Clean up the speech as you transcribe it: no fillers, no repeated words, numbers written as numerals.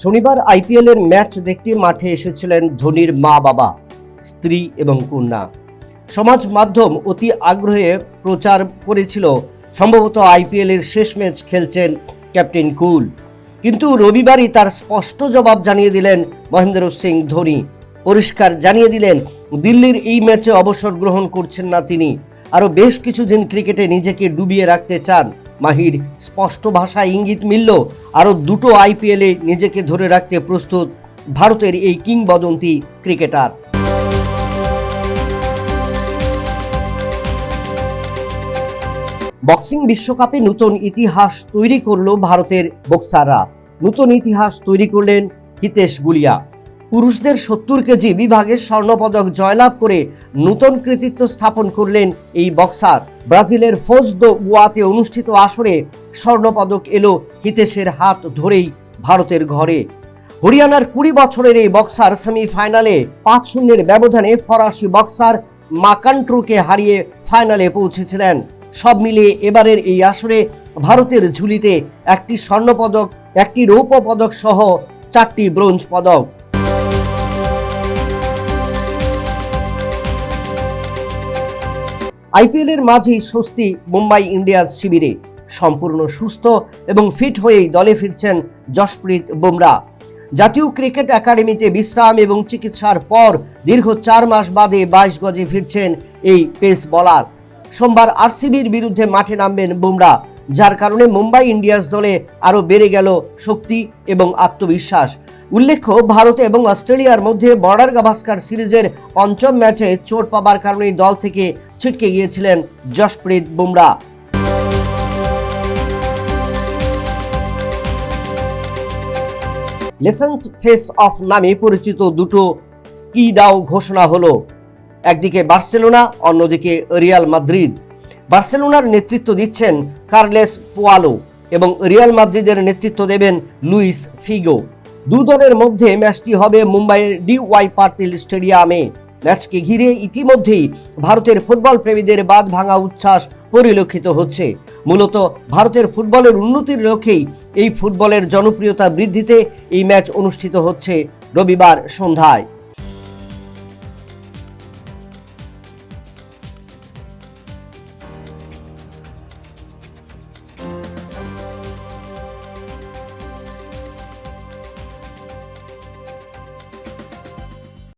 শনিবার আইপিএল এর ম্যাচ দেখতে মাঠে এসেছিলেন ধোনির মা বাবা, স্ত্রী এবং কন্যা। সমাজ মাধ্যম অতি আগ্রহে প্রচার করেছিল সম্ভবত আইপিএল এর শেষ ম্যাচ খেলছেন ক্যাপ্টেন কুল। কিন্তু রবিবারই তার স্পষ্ট জবাব জানিয়ে দিলেন মহেন্দ্র সিং ধোনি। পরিষ্কার জানিয়ে দিলেন দিল্লির এই ম্যাচে অবসর গ্রহণ করছেন না তিনি। আরও বেশ কিছুদিন ক্রিকেটে নিজেকে ডুবিয়ে রাখতে চান মাহির। স্পষ্ট ভাষায় ইঙ্গিত মিলল আরও দুটো আইপিএলে নিজেকে ধরে রাখতে প্রস্তুত ভারতের এই কিংবদন্তি ক্রিকেটার। বক্সিং বিশ্বকাপে নতুন ইতিহাস তৈরি করল ভারতের বক্সাররা। নতুন ইতিহাস তৈরি করলেন হিতেশ গুলিয়া। পুরুষদের 70 কেজি বিভাগে স্বর্ণপদক জয়লাভ করে নতুন কৃতিত্ব স্থাপন করলেন এই বক্সার। ব্রাজিলের ফোজ দো গুয়াতে অনুষ্ঠিত আসরে স্বর্ণপদক এলো হিতেশের হাত ধরেই ভারতের ঘরে। হরিয়ানার 20 বছরের এই বক্সার সেমিফাইনালে 5-0 ব্যবধানে ফরাসি বক্সার মাকান্ট্রুকে হারিয়ে ফাইনালে পৌঁছেছিলেন। সব মিলিয়ে এবারের এই আসরে ভারতের ঝুলিতে একটি স্বর্ণপদক, একটি রৌপ্য পদক সহ 4টি ব্রোঞ্জ পদক। আইপিএল এর মাঝেই স্বস্তি মুম্বাই ইন্ডিয়ান্স শিবিরে। সম্পূর্ণ সুস্থ এবং ফিট হয়েই দলে ফিরছেন জশপ্রীত বুমরা। জাতীয় ক্রিকেট একাডেমিতে বিশ্রাম এবং চিকিৎসার পর দীর্ঘ 4 মাস বাদে 22 গজে ফিরছেন এই পেস বোলার। সোমবার আরসিবির বিরুদ্ধে মাঠে নামবেন বুমরা, যার কারণে মুম্বাই ইন্ডিয়ান্স দলে আরও বেড়ে গেল শক্তি এবং আত্মবিশ্বাস। উল্লেখ্য, ভারত এবং অস্ট্রেলিয়ার মধ্যে বর্ডার গাভাস্কার সিরিজের 5ম ম্যাচে চোট পাবার কারণেই দল থেকে ছিটকে গিয়েছিলেন Jasprit Bumrah. Lessons face of নামে পরিচিত দুটো স্কিডাও ঘোষণা হলো। একদিকে বার্সেলোনা, অন্যদিকে রিয়াল মাদ্রিদ। বার্সেলোনার নেতৃত্ব দিচ্ছেন কার্লেস পোয়ালো এবং রিয়াল মাদ্রিদের নেতৃত্ব দেবেন লুইস ফিগো। দু দলের মধ্যে ম্যাচটি হবে মুম্বাইয়ের DY পাটিল স্টেডিয়ামে। ম্যাচকে ঘিরে ইতিমধ্যেই ভারতের ফুটবল প্রেমীদের বাঁধ ভাঙা উচ্ছ্বাস পরিলক্ষিত হচ্ছে। মূলত ভারতের ফুটবলের উন্নতির লক্ষ্যেই এই ফুটবলের জনপ্রিয়তা বৃদ্ধিতে এই ম্যাচ অনুষ্ঠিত হচ্ছে রবিবার সন্ধ্যায়।